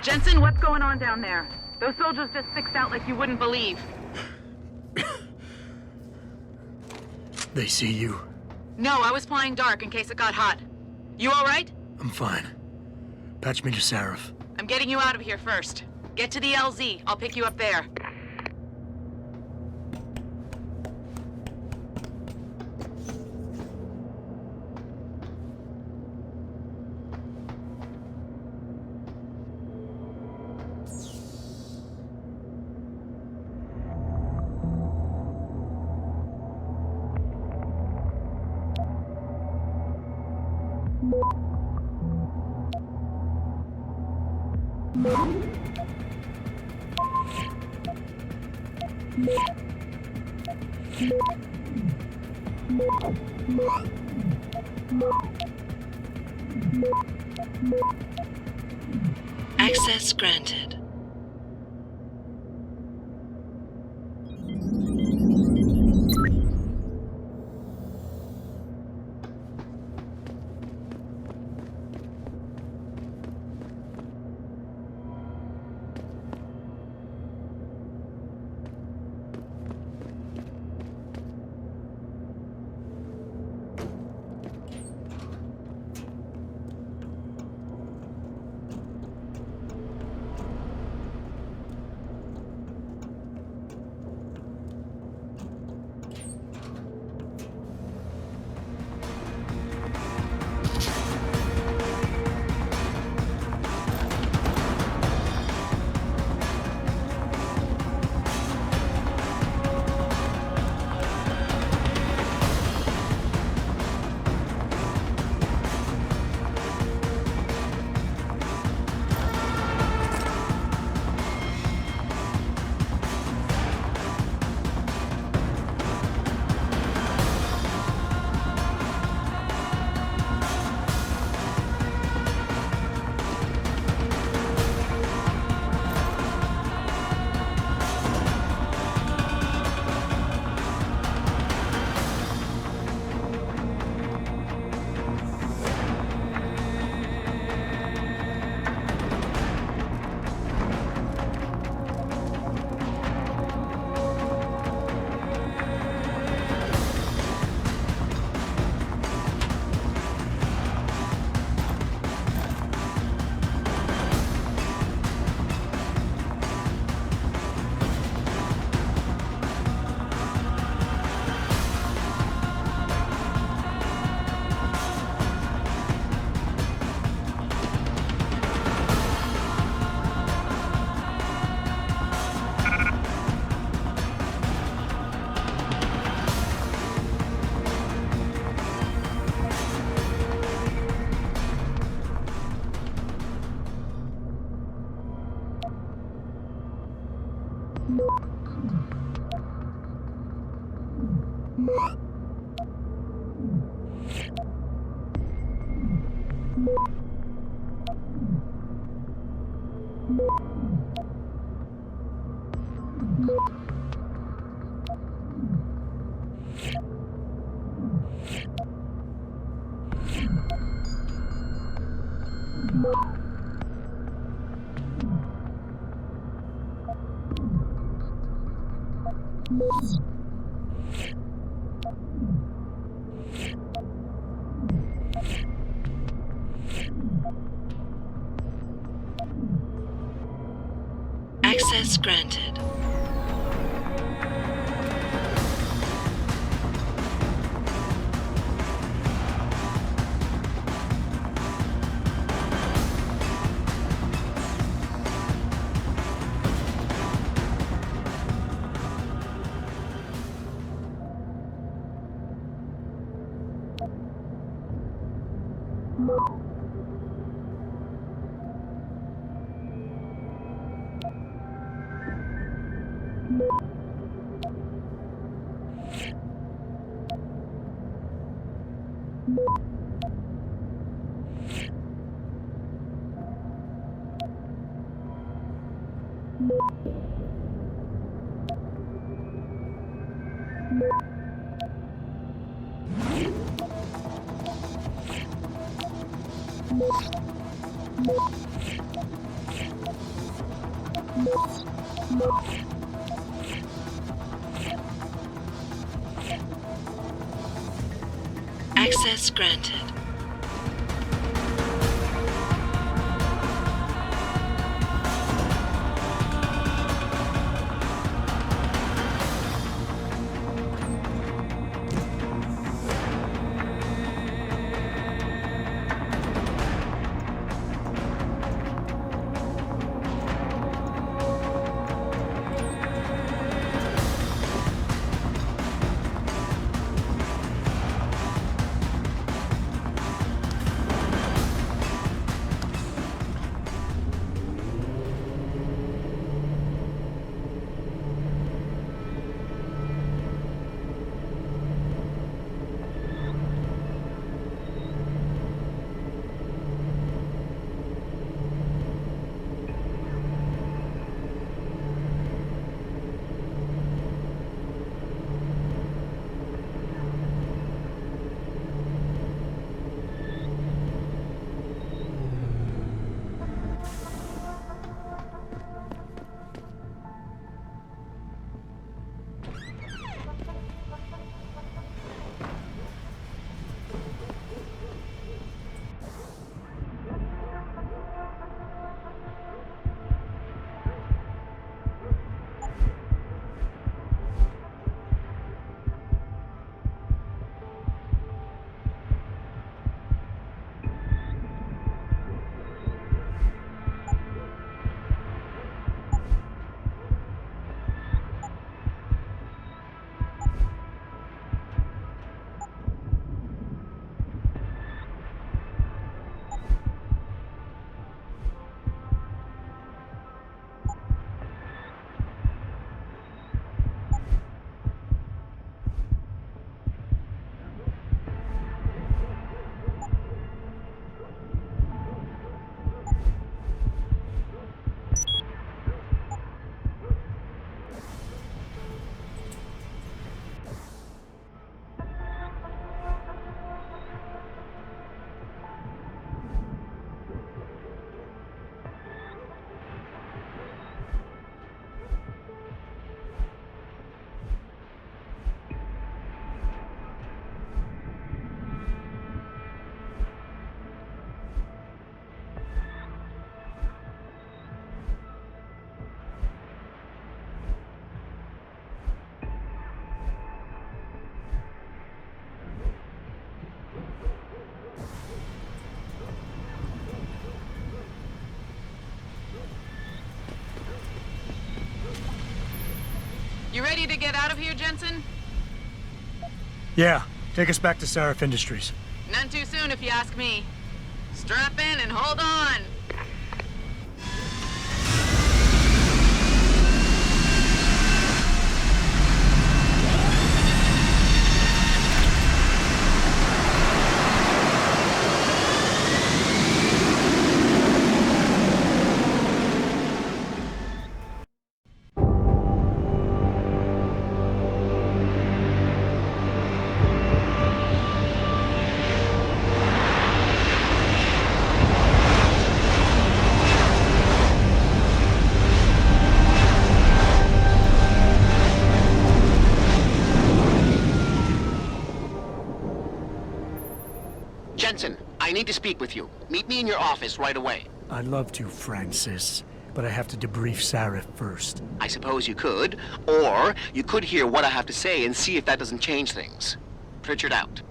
Jensen, what's going on down there? Those soldiers just sixed out like you wouldn't believe. They see you? No, I was flying dark in case it got hot. You all right? I'm fine. Patch me to Sarif. I'm getting you out of here first. Get to the LZ. I'll pick you up there. Access granted. Access granted. Access granted. You ready to get out of here, Jensen? Yeah, take us back to Sarif Industries. None too soon, if you ask me. Strap in and hold on. Jensen, I need to speak with you. Meet me in your office right away. I'd love to, Francis, but I have to debrief Sarif first. I suppose you could, or you could hear what I have to say and see if that doesn't change things. Pritchard out.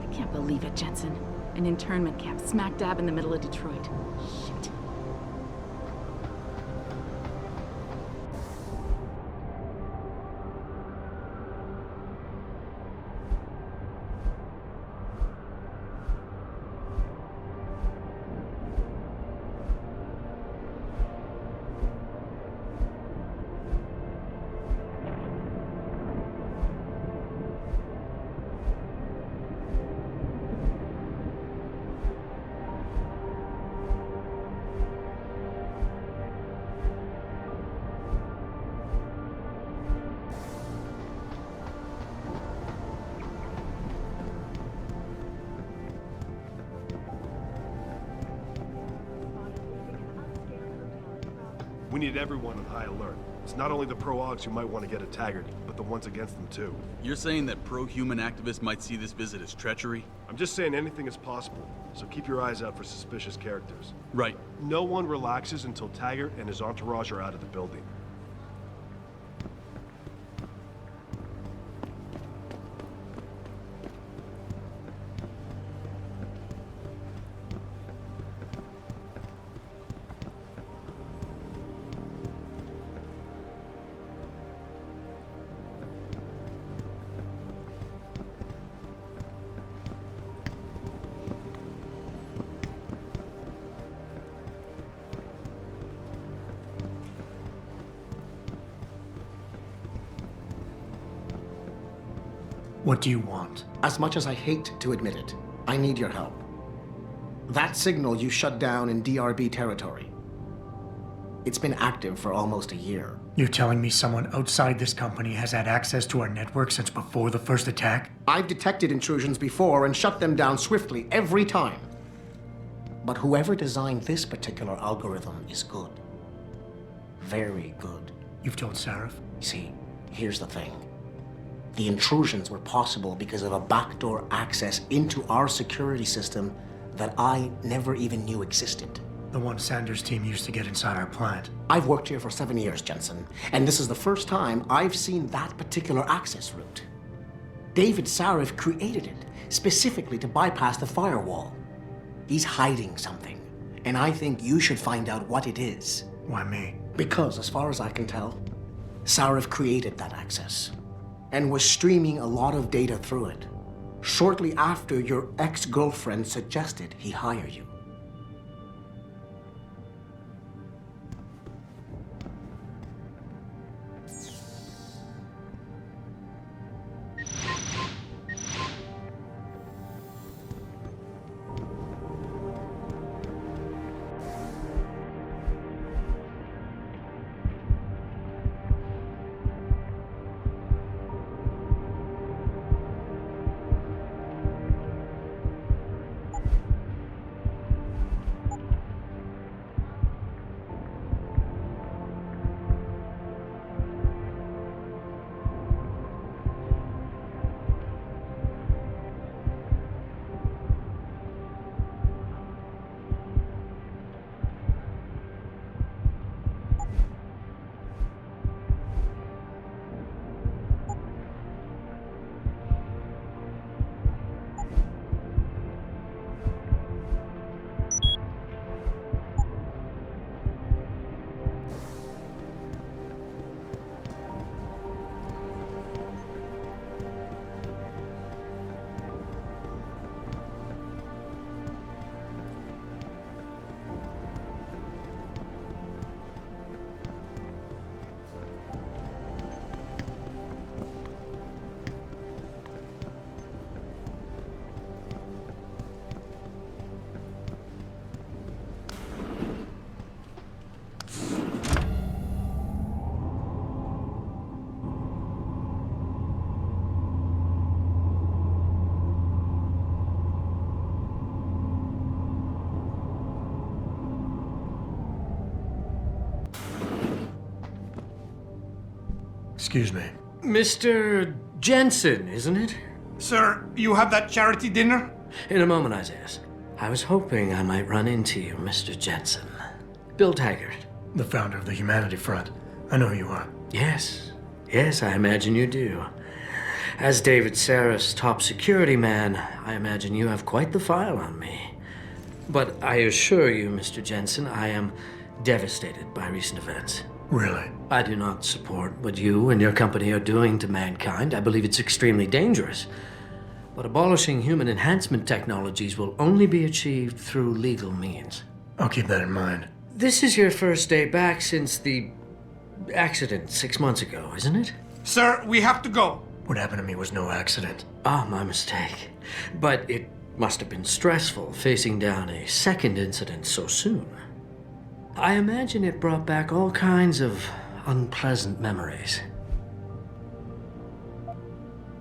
I can't believe it, Jensen. An internment camp smack dab in the middle of Detroit. Shit. We need everyone on high alert. It's not only the pro-Augs who might want to get at Taggart, but the ones against them too. You're saying that pro-human activists might see this visit as treachery? I'm just saying anything is possible, so keep your eyes out for suspicious characters. Right. No one relaxes until Taggart and his entourage are out of the building. What do you want? As much as I hate to admit it, I need your help. That signal you shut down in DRB territory. It's been active for almost a year. You're telling me someone outside this company has had access to our network since before the first attack? I've detected intrusions before and shut them down swiftly every time. But whoever designed this particular algorithm is good. Very good. You've told Sarif? See, here's the thing. The intrusions were possible because of a backdoor access into our security system that I never even knew existed. The one Sanders' team used to get inside our plant. I've worked here for 7 years, Jensen, and this is the first time I've seen that particular access route. David Sarif created it specifically to bypass the firewall. He's hiding something, and I think you should find out what it is. Why me? Because, as far as I can tell, Sarif created that access and was streaming a lot of data through it shortly after your ex-girlfriend suggested he hire you. Excuse me. Mr. Jensen, isn't it? Sir, you have that charity dinner? In a moment, Isaiah. I was hoping I might run into you, Mr. Jensen. Bill Taggart. The founder of the Humanity Front. I know who you are. Yes. Yes, I imagine you do. As David Sarif's top security man, I imagine you have quite the file on me. But I assure you, Mr. Jensen, I am devastated by recent events. Really? I do not support what you and your company are doing to mankind. I believe it's extremely dangerous. But abolishing human enhancement technologies will only be achieved through legal means. I'll keep that in mind. This is your first day back since the accident 6 months ago, isn't it? Sir, we have to go. What happened to me was no accident. Ah, my mistake. But it must have been stressful facing down a second incident so soon. I imagine it brought back all kinds of unpleasant memories.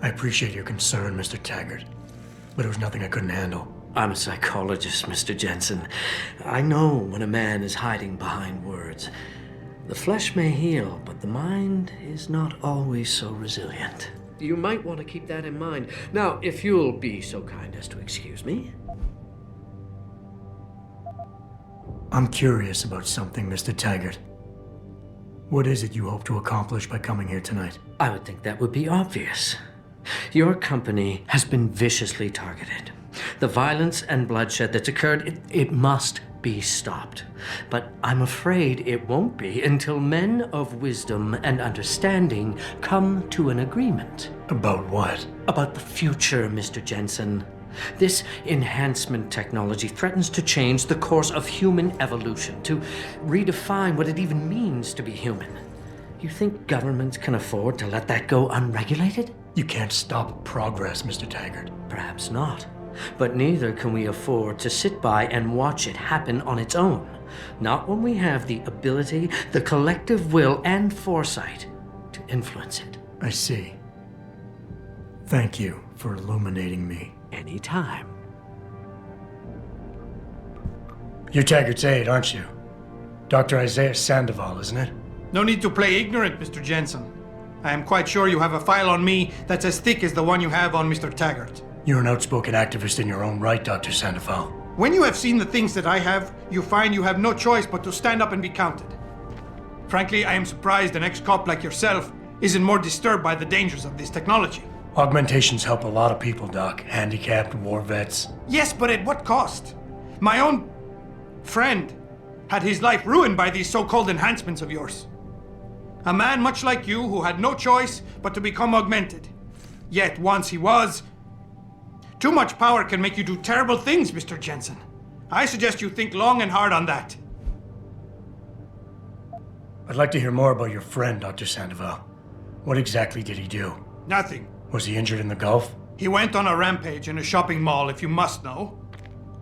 I appreciate your concern, Mr. Taggart, but it was nothing I couldn't handle. I'm a psychologist, Mr. Jensen. I know when a man is hiding behind words. The flesh may heal, but the mind is not always so resilient. You might want to keep that in mind. Now, if you'll be so kind as to excuse me. I'm curious about something, Mr. Taggart. What is it you hope to accomplish by coming here tonight? I would think that would be obvious. Your company has been viciously targeted. The violence and bloodshed that's occurred, it must be stopped. But I'm afraid it won't be until men of wisdom and understanding come to an agreement. About what? About the future, Mr. Jensen. This enhancement technology threatens to change the course of human evolution, to redefine what it even means to be human. You think governments can afford to let that go unregulated? You can't stop progress, Mr. Taggart. Perhaps not. But neither can we afford to sit by and watch it happen on its own. Not when we have the ability, the collective will, and foresight to influence it. I see. Thank you for illuminating me. Anytime. You're Taggart's aide, aren't you? Dr. Isaiah Sandoval, isn't it? No need to play ignorant, Mr. Jensen. I am quite sure you have a file on me that's as thick as the one you have on Mr. Taggart. You're an outspoken activist in your own right, Dr. Sandoval. When you have seen the things that I have, you find you have no choice but to stand up and be counted. Frankly, I am surprised an ex-cop like yourself isn't more disturbed by the dangers of this technology. Augmentations help a lot of people, Doc. Handicapped, war vets. Yes, but at what cost? My own friend had his life ruined by these so-called enhancements of yours. A man much like you who had no choice but to become augmented. Yet once he was... Too much power can make you do terrible things, Mr. Jensen. I suggest you think long and hard on that. I'd like to hear more about your friend, Dr. Sandoval. What exactly did he do? Nothing. Was he injured in the Gulf? He went on a rampage in a shopping mall, if you must know.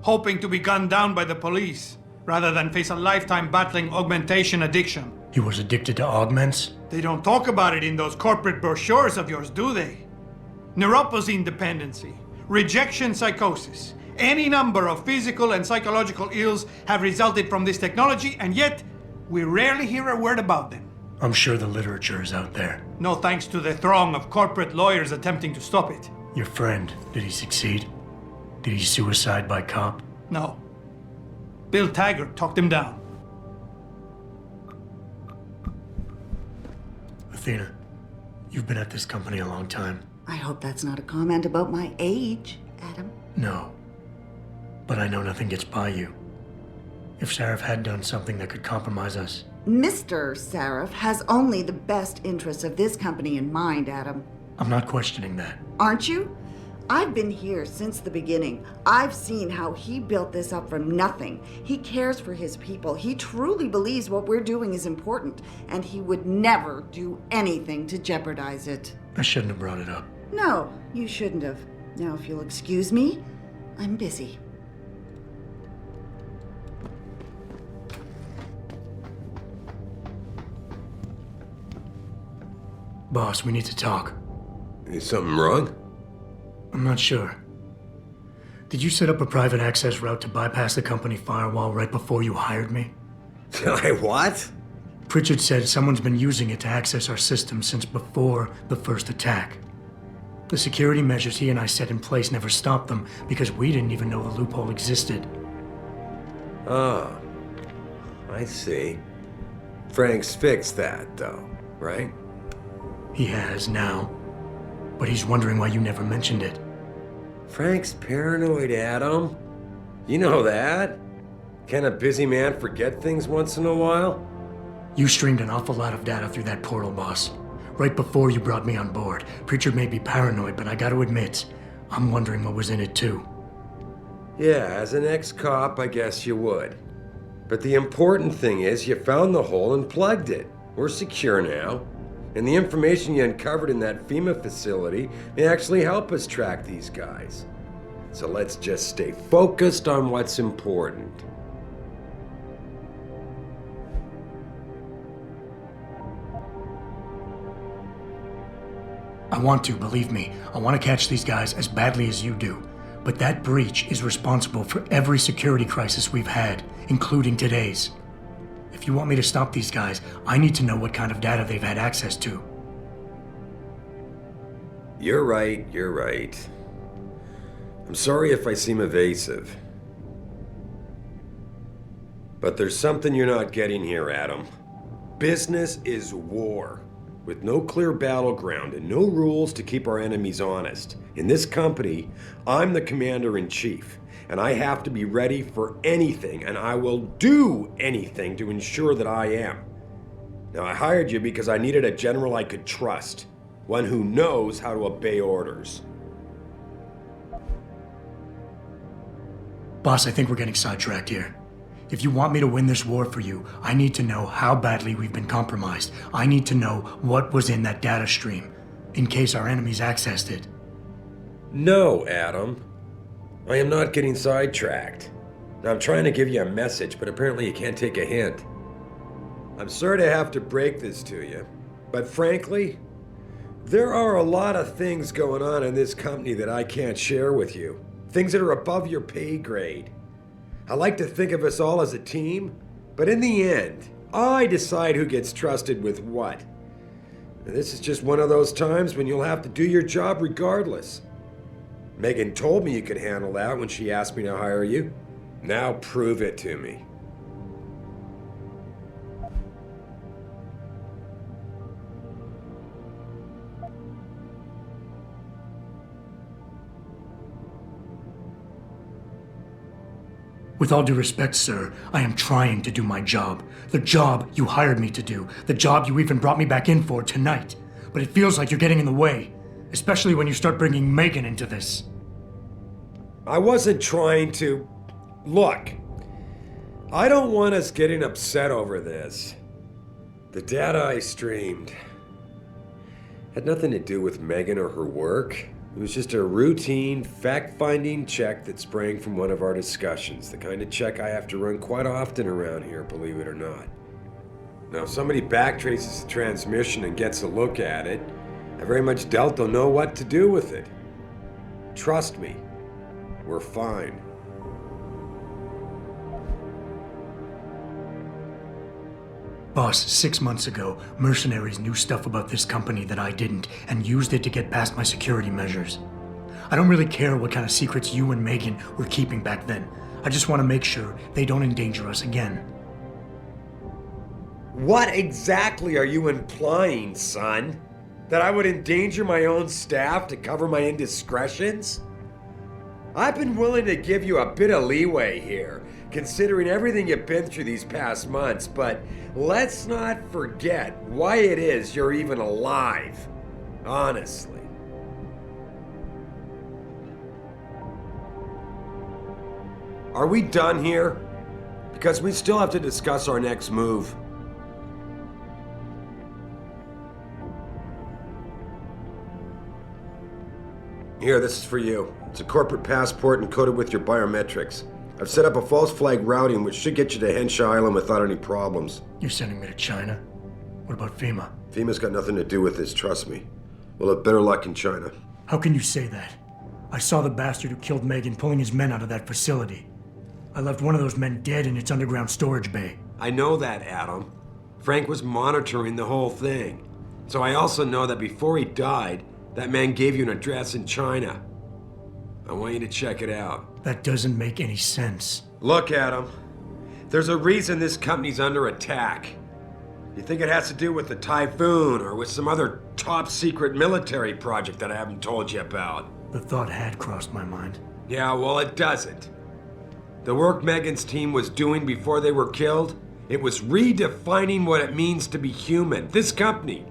Hoping to be gunned down by the police, rather than face a lifetime battling augmentation addiction. He was addicted to augments? They don't talk about it in those corporate brochures of yours, do they? Neuroposine dependency, rejection psychosis, any number of physical and psychological ills have resulted from this technology, and yet we rarely hear a word about them. I'm sure the literature is out there. No thanks to the throng of corporate lawyers attempting to stop it. Your friend, did he succeed? Did he suicide by cop? No. Bill Taggart talked him down. Athena, you've been at this company a long time. I hope that's not a comment about my age, Adam. No. But I know nothing gets by you. If Sarif had done something that could compromise us. Mr. Sarif has only the best interests of this company in mind, Adam. I'm not questioning that. Aren't you? I've been here since the beginning. I've seen how he built this up from nothing. He cares for his people. He truly believes what we're doing is important, and he would never do anything to jeopardize it. I shouldn't have brought it up. No, you shouldn't have. Now, if you'll excuse me, I'm busy. Boss, we need to talk. Is something wrong? I'm not sure. Did you set up a private access route to bypass the company firewall right before you hired me? I what? Pritchard said someone's been using it to access our system since before the first attack. The security measures he and I set in place never stopped them because we didn't even know the loophole existed. Oh, I see. Frank's fixed that, though, right? He has now. But he's wondering why you never mentioned it. Frank's paranoid, Adam. You know that. Can a busy man forget things once in a while? You streamed an awful lot of data through that portal, boss. Right before you brought me on board. Pritchard may be paranoid, but I gotta admit, I'm wondering what was in it too. Yeah, as an ex-cop, I guess you would. But the important thing is you found the hole and plugged it. We're secure now. And the information you uncovered in that FEMA facility may actually help us track these guys. So let's just stay focused on what's important. I want to, believe me. I want to catch these guys as badly as you do. But that breach is responsible for every security crisis we've had, including today's. If If you want me to stop these guys, I need to know what kind of data they've had access to. You're right, you're right. I'm sorry if I seem evasive. But there's something you're not getting here, Adam. Business is war, with no clear battleground and no rules to keep our enemies honest. In this company, I'm the commander-in-chief, and I have to be ready for anything, and I will do anything to ensure that I am. Now, I hired you because I needed a general I could trust, one who knows how to obey orders. Boss, I think we're getting sidetracked here. If you want me to win this war for you, I need to know how badly we've been compromised. I need to know what was in that data stream, in case our enemies accessed it. No, Adam. I am not getting sidetracked. I'm trying to give you a message, but apparently you can't take a hint. I'm sorry to have to break this to you, but frankly, there are a lot of things going on in this company that I can't share with you. Things that are above your pay grade. I like to think of us all as a team, but in the end, I decide who gets trusted with what. And this is just one of those times when you'll have to do your job regardless. Megan told me you could handle that when she asked me to hire you. Now prove it to me. With all due respect, sir, I am trying to do my job. The job you hired me to do. The job you even brought me back in for tonight. But it feels like you're getting in the way. Especially when you start bringing Megan into this. I wasn't trying to... Look, I don't want us getting upset over this. The data I streamed had nothing to do with Megan or her work. It was just a routine, fact-finding check that sprang from one of our discussions. The kind of check I have to run quite often around here, believe it or not. Now, if somebody backtraces the transmission and gets a look at it, I very much doubt they'll know what to do with it. Trust me, we're fine. Boss, 6 months ago, mercenaries knew stuff about this company that I didn't, and used it to get past my security measures. I don't really care what kind of secrets you and Megan were keeping back then. I just want to make sure they don't endanger us again. What exactly are you implying, son? That I would endanger my own staff to cover my indiscretions? I've been willing to give you a bit of leeway here, considering everything you've been through these past months, but let's not forget why it is you're even alive. Honestly. Are we done here? Because we still have to discuss our next move. Here, this is for you. It's a corporate passport encoded with your biometrics. I've set up a false flag routing which should get you to Henshaw Island without any problems. You're sending me to China? What about FEMA? FEMA's got nothing to do with this, trust me. We'll have better luck in China. How can you say that? I saw the bastard who killed Megan pulling his men out of that facility. I left one of those men dead in its underground storage bay. I know that, Adam. Frank was monitoring the whole thing. So I also know that before he died, that man gave you an address in China. I want you to check it out. That doesn't make any sense. Look, Adam. There's a reason this company's under attack. You think it has to do with the Typhoon or with some other top-secret military project that I haven't told you about? The thought had crossed my mind. Yeah, well, it doesn't. The work Megan's team was doing before they were killed, it was redefining what it means to be human. This company,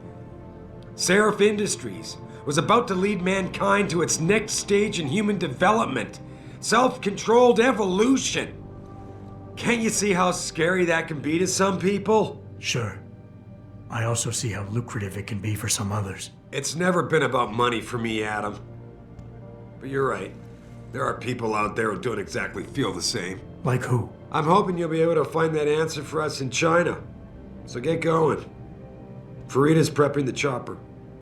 Seraph Industries, was about to lead mankind to its next stage in human development. Self-controlled evolution. Can't you see how scary that can be to some people? Sure. I also see how lucrative it can be for some others. It's never been about money for me, Adam. But you're right. There are people out there who don't exactly feel the same. Like who? I'm hoping you'll be able to find that answer for us in China. So get going. Farida's prepping the chopper.